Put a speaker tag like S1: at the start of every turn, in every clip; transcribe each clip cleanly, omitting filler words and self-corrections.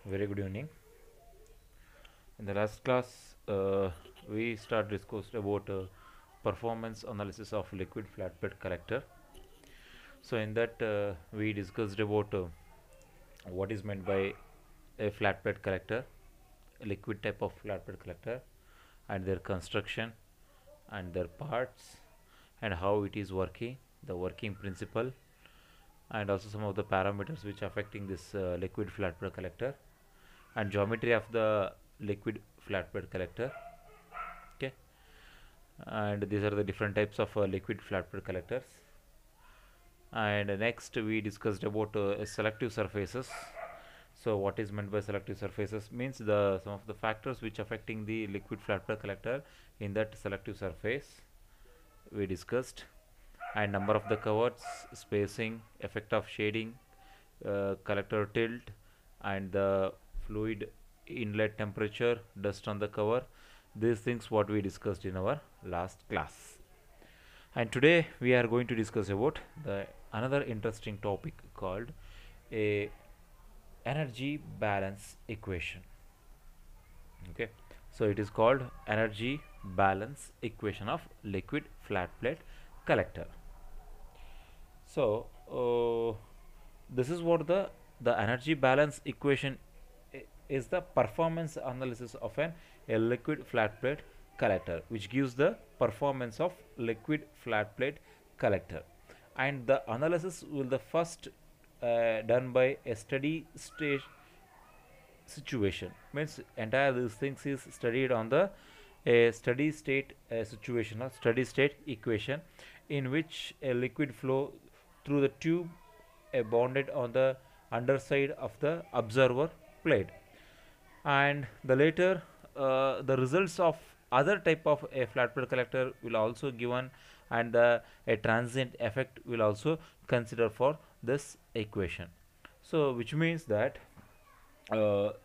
S1: Very good evening. In the last class, we discussed about performance analysis of liquid flatbed collector. So in that, we discussed about what is meant by a flatbed collector, a liquid type of flatbed collector, and their construction, and their parts, and how it is working, the working principle, and also some of the parameters which affecting this liquid flatbed collector, and geometry of the liquid flatbed collector. Okay, and these are the different types of liquid flatbed collectors. And next we discussed about selective surfaces. So what is meant by selective surfaces means the some of the factors which affecting the liquid flatbed collector in that selective surface we discussed, and number of the covers, spacing, effect of shading, collector tilt, and the fluid inlet temperature, dust on the cover. These things what we discussed in our last class. And today we are going to discuss about the another interesting topic called a energy balance equation. Okay, so it is called energy balance equation of liquid flat plate collector. So this is what the energy balance equation is the performance analysis of a liquid flat plate collector, which gives the performance of liquid flat plate collector. And the analysis will the first done by a steady state situation, means entire these things is studied on the a steady state situation or steady state equation, in which a liquid flow through the tube bonded on the underside of the observer plate, and the later the results of other type of a flat plate collector will also given, and a transient effect will also consider for this equation. So which means that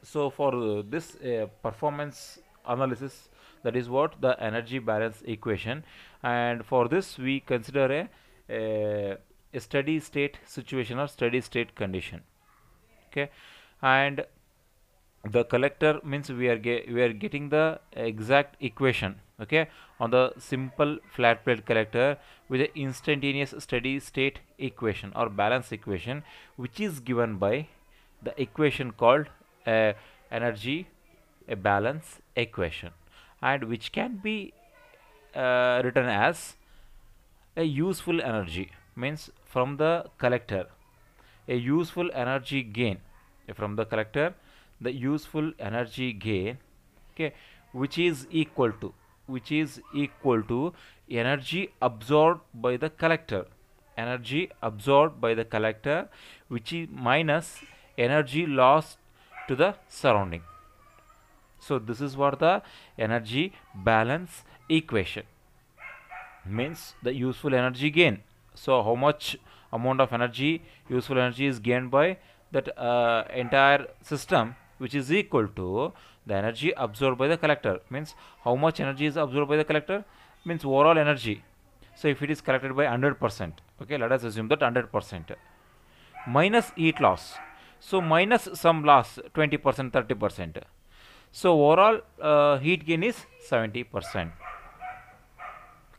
S1: so for this performance analysis, that is what the energy balance equation, and for this we consider a steady state situation or steady state condition. Okay, and the collector means we are getting the exact equation, okay, on the simple flat plate collector with the instantaneous steady state equation or balance equation, which is given by the equation called energy a balance equation, and which can be written as a useful energy, means from the collector a useful energy gain from the collector, the useful energy gain, okay, which is equal to energy absorbed by the collector, which is minus energy lost to the surrounding. So this is what the energy balance equation means, the useful energy gain. So how much amount of energy, useful energy, is gained by that entire system, which is equal to the energy absorbed by the collector, means how much energy is absorbed by the collector, means overall energy. So if it is collected by 100%, okay, let us assume that 100%, minus heat loss, so minus some loss 20%, 30%, so overall heat gain is 70%.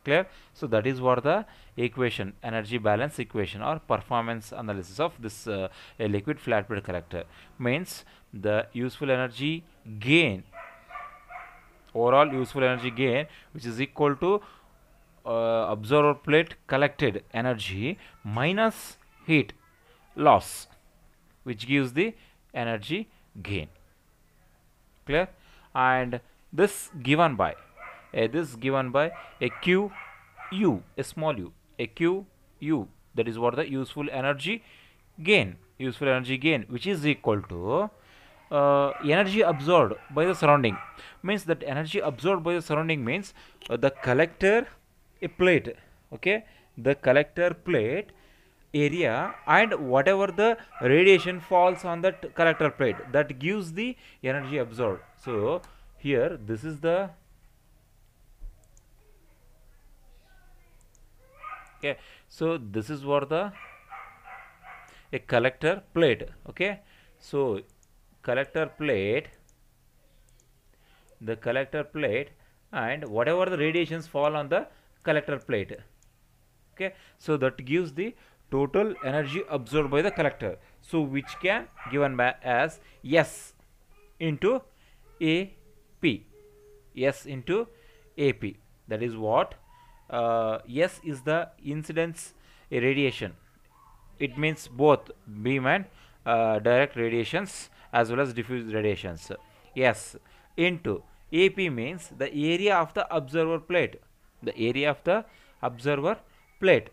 S1: Clear? So that is what the equation, energy balance equation or performance analysis of this a liquid flat plate collector means, the useful energy gain, overall useful energy gain, which is equal to observer plate collected energy minus heat loss, which gives the energy gain. Clear? And this given by a q u, a small u, a q u, that is what the useful energy gain, which is equal to energy absorbed by the surrounding, means that energy absorbed by the surrounding means the collector a plate, okay, the collector plate area, and whatever the radiation falls on that collector plate, that gives the energy absorbed. So here this is the, okay, so this is what the a collector plate, okay. So collector plate, and whatever the radiations fall on the collector plate. Okay, so that gives the total energy absorbed by the collector, so which can given by as S into AP. S into AP, that is what S is the incidence radiation. It means both beam and direct radiations as well as diffuse radiations. Yes, into AP means the area of the observer plate. The area of the observer plate.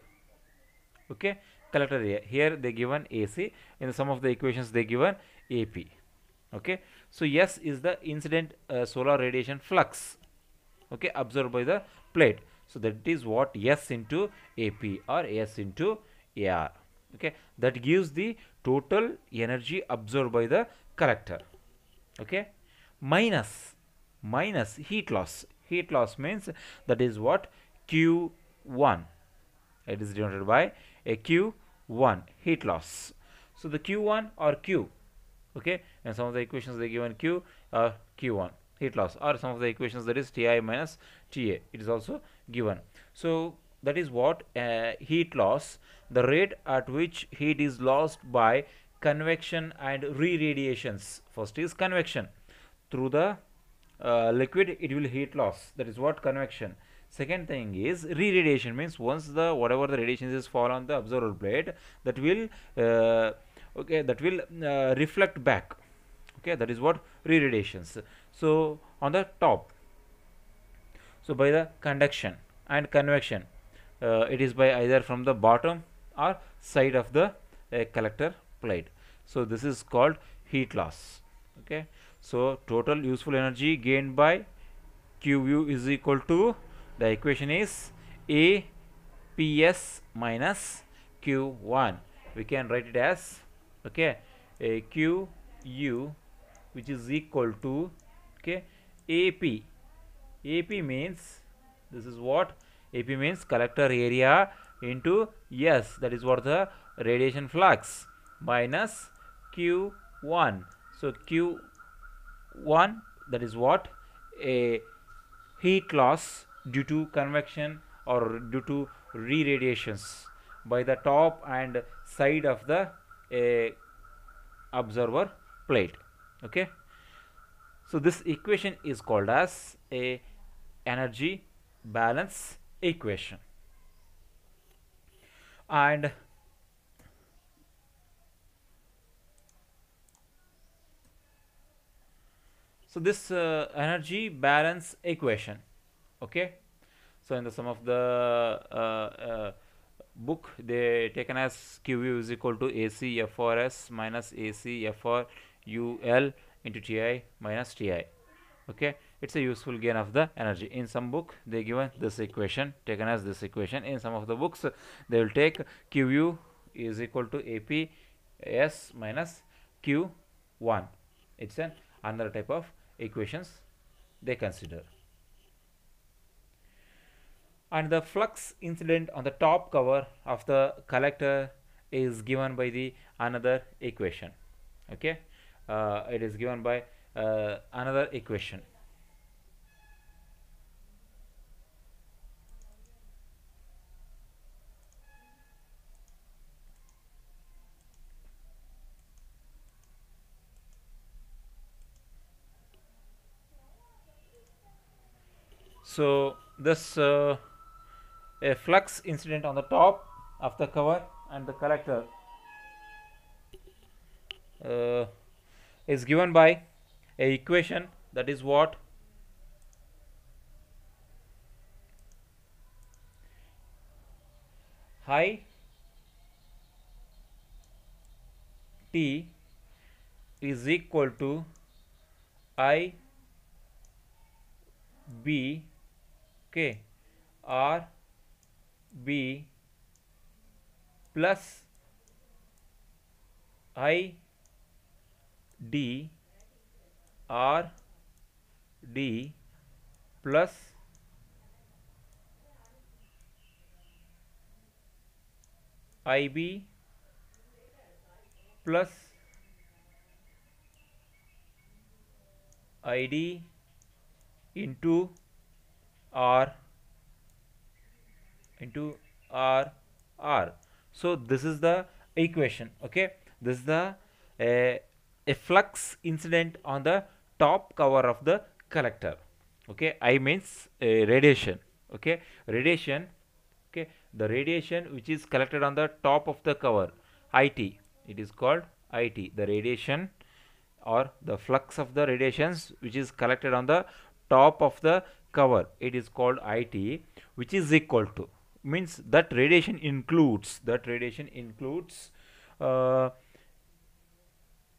S1: Okay, collector area. Here they given AC. In some of the equations they given AP. Okay, so S is the incident solar radiation flux. Okay, absorbed by the plate. So that is what S into AP or S into AR. Okay, that gives the total energy absorbed by the collector. Okay, minus heat loss. Heat loss means that is what Q1. It is denoted by a Q1 heat loss. So the Q1 or Q, okay, and some of the equations they given Q or Q1 heat loss, or some of the equations that is Ti minus Ta, it is also given. So that is what heat loss, the rate at which heat is lost by convection and re-radiations. First is convection, through the liquid it will heat loss, that is what convection. Second thing is re-radiation, means once the whatever the radiation is fall on the observer plate, that will reflect back. Okay, that is what re-radiations. So on the top, so by the conduction and convection, it is by either from the bottom or side of the collector plate. So this is called heat loss. Okay, so total useful energy gained by QU is equal to, the equation is A PS minus Q1. We can write it as, okay, a QU, which is equal to, okay, AP. AP means, this is what AP means, collector area into S, that is what the radiation flux, minus Q1. So Q1, that is what a heat loss due to convection or due to re-radiations by the top and side of the observer plate. Okay, so this equation is called as a energy balance equation. And so this energy balance equation, okay, so in the some of the book they taken as QU is equal to AC FRS minus AC FRUL into Ti minus Ti. Okay, it's a useful gain of the energy. In some book they given this equation taken as this equation. In some of the books they will take QU is equal to AP S minus Q1. It's an another type of equations they consider. And the flux incident on the top cover of the collector is given by the another equation. Okay, it is given by another equation. So this a flux incident on the top of the cover and the collector is given by a equation, that is what high T is equal to I B, okay, R B plus I D R D plus IB plus ID into R into R. So this is the equation. Okay, this is the a flux incident on the top cover of the collector. Okay, I means radiation. Okay, radiation. Okay, the radiation which is collected on the top of the cover, IT, it is called IT, the radiation or the flux of the radiations which is collected on the top of the cover, it is called IT, which is equal to, means that radiation includes uh,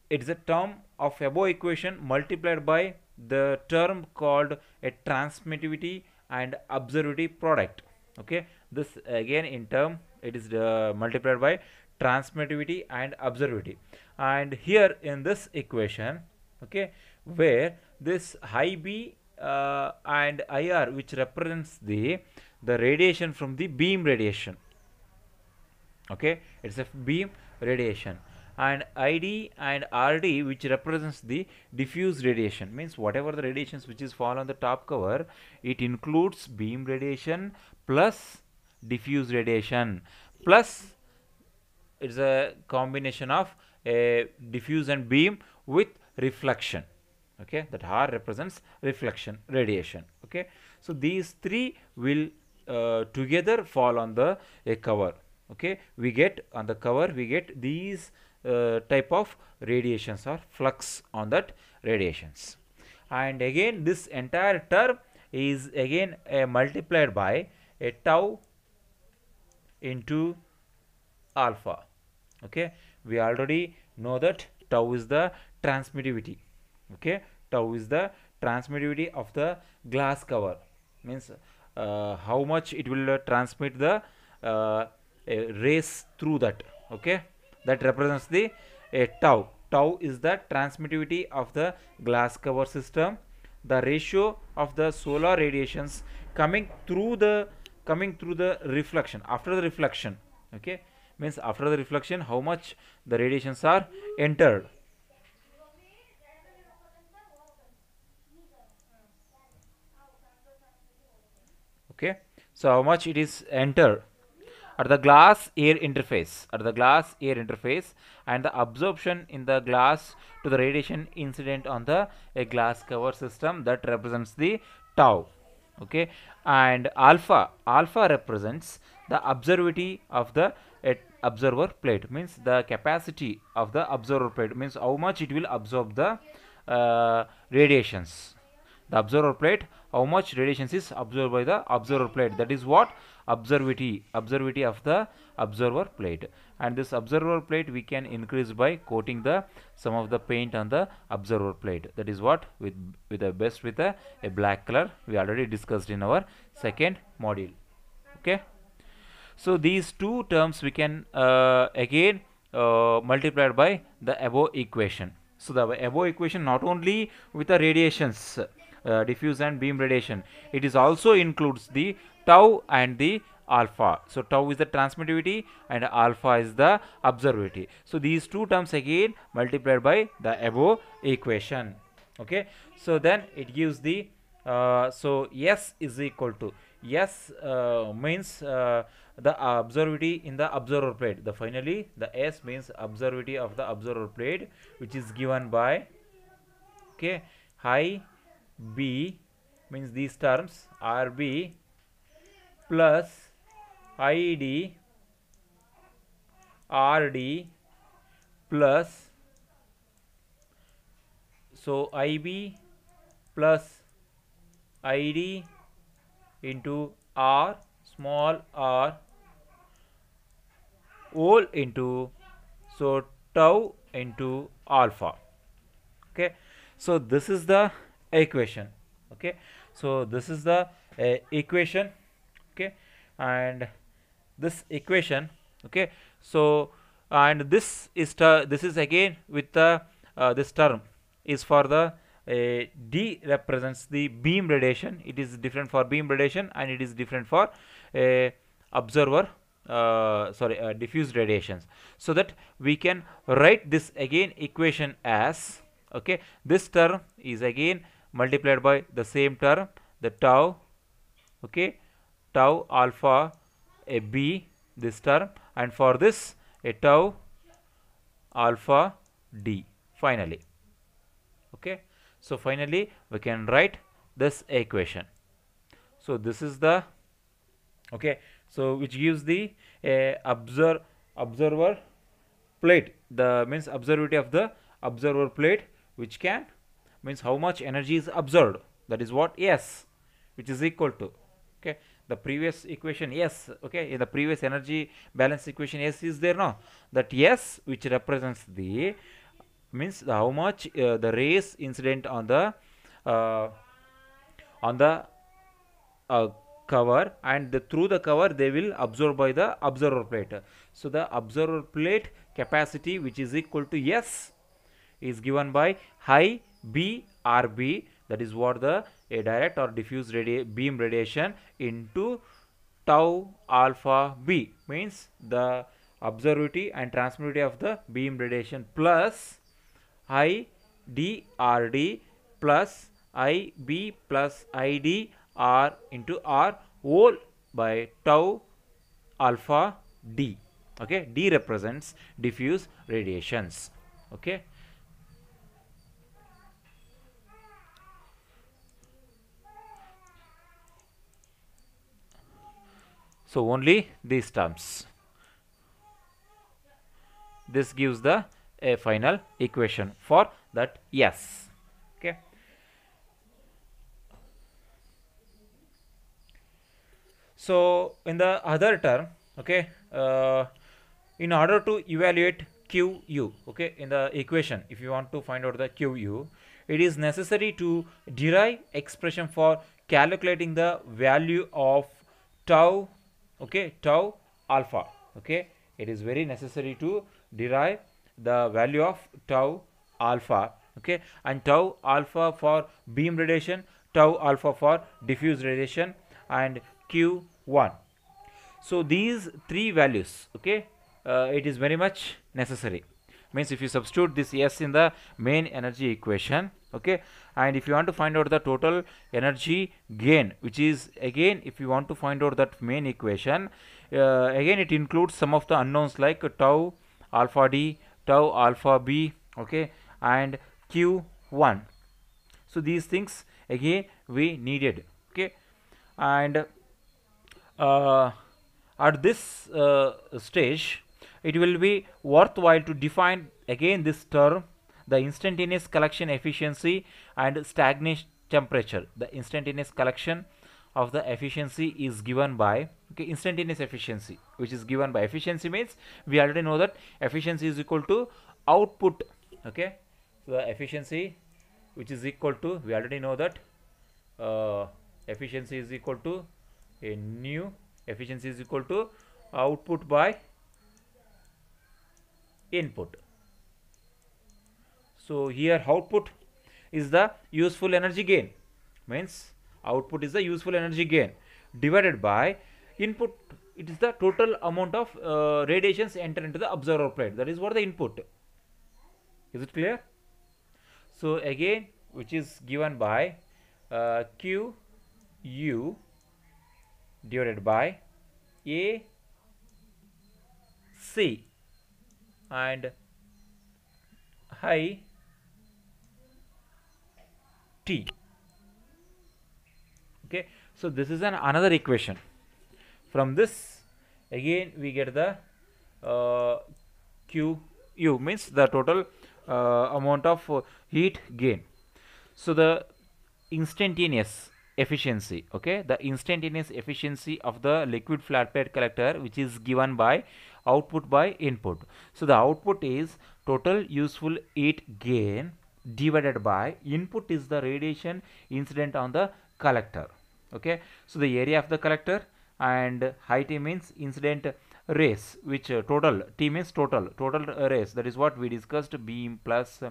S1: it is a term of above equation multiplied by the term called a transmittivity and observability product. Okay, this again in term it is multiplied by transmittivity and observability, and here in this equation, okay, where this high B and IR which represents the radiation from the beam radiation. Okay, it's a beam radiation, and ID and RD which represents the diffuse radiation, means whatever the radiations which is fall on the top cover, it includes beam radiation plus diffuse radiation, plus it's a combination of a diffuse and beam with reflection. Okay, that R represents reflection radiation. Okay, so these three will together fall on the cover. Okay, we get on the cover, we get these type of radiations or flux on that radiations, and again this entire term is again multiplied by a tau into alpha. Okay, we already know that tau is the transmittivity. Okay, tau is the transmittivity of the glass cover, means how much it will transmit the rays through that. Okay, that represents the tau. Tau is the transmittivity of the glass cover system, the ratio of the solar radiations coming through the reflection after the reflection. Okay, means after the reflection how much the radiations are entered. Okay, so how much it is entered at the glass air interface, and the absorption in the glass to the radiation incident on the a glass cover system, that represents the tau. Okay, and alpha represents the observability of the observer plate, means the capacity of the observer plate, means how much it will absorb the radiations. The observer plate, how much radiations is absorbed by the observer plate, that is what observability of the observer plate. And this observer plate we can increase by coating the some of the paint on the observer plate, that is what with the best with a black color, we already discussed in our second module. Okay, so these two terms we can again multiplied by the above equation. So the above equation not only with the radiations, diffuse and beam radiation, it is also includes the tau and the alpha. So tau is the transmittivity and alpha is the observability. So these two terms again multiplied by the above equation. Okay, so then it gives the so S is equal to S means the observability in the observer plate. The finally the S means observability of the observer plate, which is given by, okay, high B, means these terms RB plus ID RD plus, so IB plus ID into R small r whole into, so tau into alpha. Okay, so this is the equation. Okay, so this is the equation. Okay, and this equation, okay, so and this is again with the this term is for the D represents the beam radiation. It is different for beam radiation and it is different for observer diffuse radiations, so that we can write this again equation as, Okay, this term is again multiplied by the same term, the tau, okay, tau alpha a b, this term, and for this a tau alpha d finally. Okay, so finally we can write this equation. So this is the, okay, so which gives the observer plate, the means observability of the observer plate, which can means how much energy is observed, that is what S, which is equal to, okay, the previous equation S, okay, in the previous energy balance equation S is there now, that S which represents the means how much the rays incident uh, on the cover, and through the cover they will absorb by the observer plate. So the observer plate capacity, which is equal to S, is given by high B RB, that is what the a direct or diffuse beam radiation into tau alpha B, means the observability and transmittivity of the beam radiation plus I D R D plus I B plus I D R into R whole by tau alpha D. Okay, D represents diffuse radiations. Okay, so only these terms. This gives the a final equation for that S. Okay. So in the other term, okay, in order to evaluate QU, okay, in the equation, if you want to find out the QU, it is necessary to derive expression for calculating the value of tau, okay, tau alpha. Okay, it is very necessary to derive the value of tau alpha, okay, and tau alpha for beam radiation, tau alpha for diffuse radiation, and Q1. So these three values, okay, it is very much necessary. Means if you substitute this S in the main energy equation, okay, and if you want to find out the total energy gain, which is again, if you want to find out that main equation, again it includes some of the unknowns like tau alpha D, tau alpha B, okay, and Q1. So these things again we needed, okay, and at this stage it will be worthwhile to define again this term, the instantaneous collection efficiency and stagnation temperature. The instantaneous collection of the efficiency is given by, okay, instantaneous efficiency, which is given by, efficiency means we already know that efficiency is equal to output, okay, so the efficiency which is equal to, we already know that efficiency is equal to a new efficiency is equal to output by input. So here output is the useful energy gain, means output is the useful energy gain divided by input, it is the total amount of radiations enter into the observer plate, that is what the input. Is it clear? So again, which is given by Q U divided by A C and high T. Okay, so this is another equation. From this again we get the QU, means the total amount of heat gain. So the instantaneous efficiency, okay, the instantaneous efficiency of the liquid flat plate collector, which is given by output by input. So the output is total useful heat gain divided by input is the radiation incident on the collector. Okay, so the area of the collector and height means incident rays, which total T means total rays, that is what we discussed, beam plus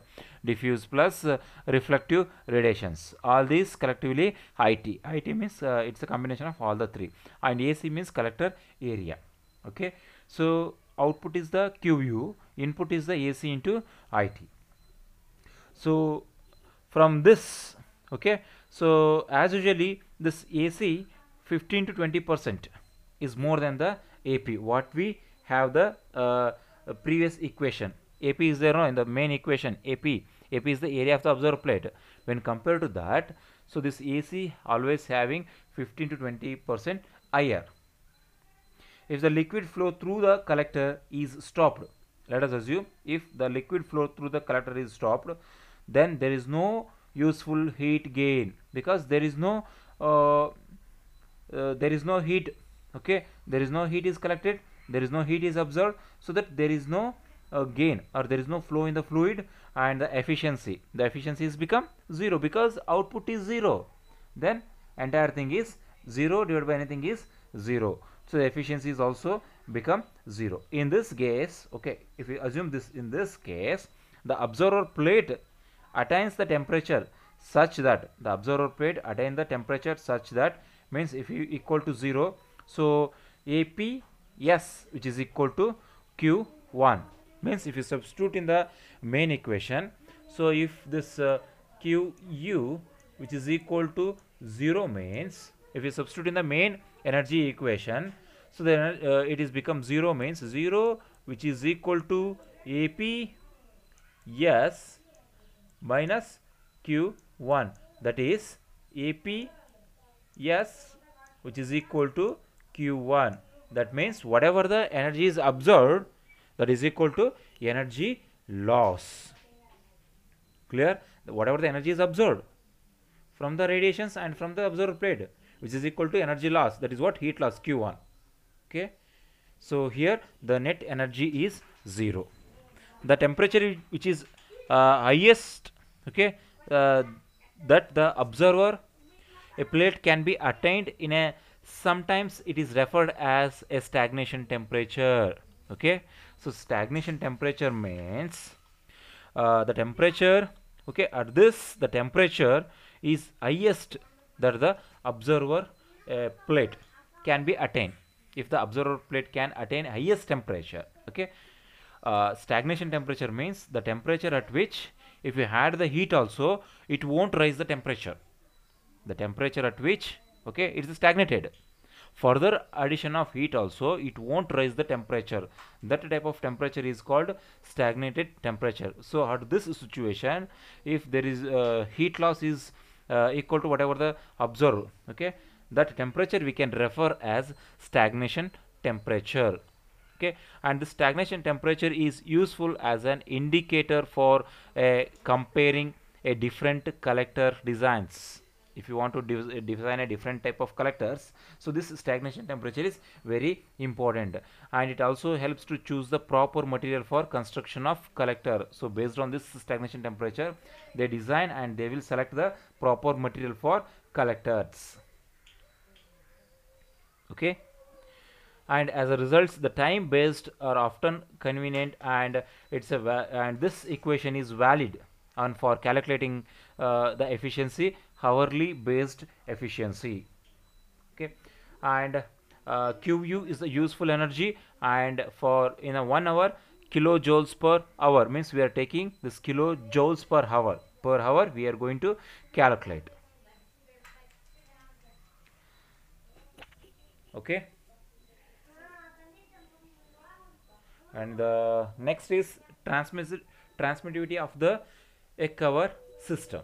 S1: diffuse plus reflective radiations, all these collectively IT means it's a combination of all the three, and AC means collector area. Okay, so output is the QU, input is the AC into IT. So from this, okay, so as usually this AC 15 to 20% is more than the AP what we have the previous equation. AP is there, no, in the main equation. AP is the area of the observer plate. When compared to that, so this AC always having 15 to 20% higher. If the liquid flow through the collector is stopped, let us assume if the liquid flow through the collector is stopped, then there is no useful heat gain, because there is no heat. Okay, there is no heat is collected, there is no heat is observed, so that there is no gain, or there is no flow in the fluid, and the efficiency is become zero, because output is zero. Then entire thing is 0 divided by anything is 0, so the efficiency is also become 0 in this case. Okay, if we assume this, in this case the observer plate attains the temperature such that means if you equal to 0, so APS, which is equal to Q1, means if you substitute in the main equation, so if this QU, which is equal to 0, means if you substitute in the main energy equation, so then it is become 0, means 0 which is equal to APS minus Q1, that is APS which is equal to Q1. That means whatever the energy is absorbed, that is equal to energy loss. Clear? Whatever the energy is absorbed from the radiations and from the observer plate, which is equal to energy loss, that is what? Heat loss, Q1. Okay, so here the net energy is 0. The temperature which is highest, okay, that the observer a plate can be attained in a, sometimes it is referred as a stagnation temperature. Okay, so stagnation temperature means the temperature, okay, at this the temperature is highest that the observer plate can be attained. If the observer plate can attain highest temperature, okay, stagnation temperature means the temperature at which if you had the heat also, it won't raise the temperature. The temperature at which, okay, it is stagnated. Further addition of heat also, it won't raise the temperature. That type of temperature is called stagnated temperature. So at this situation, if there is heat loss is equal to whatever the observed, okay, that temperature we can refer as stagnation temperature. Okay, and the stagnation temperature is useful as an indicator for comparing a different collector designs. If you want to design a different type of collectors, so this stagnation temperature is very important, and it also helps to choose the proper material for construction of collector. So based on this stagnation temperature, they design and they will select the proper material for collectors. Okay, and as a result the time based are often convenient, and and this equation is valid and for calculating the efficiency, hourly based efficiency. Okay, and QU is the useful energy, and for in a 1 hour, kilojoules per hour, means we are taking this kilojoules per hour we are going to calculate. Okay, and the next is transmittivity of the a cover system.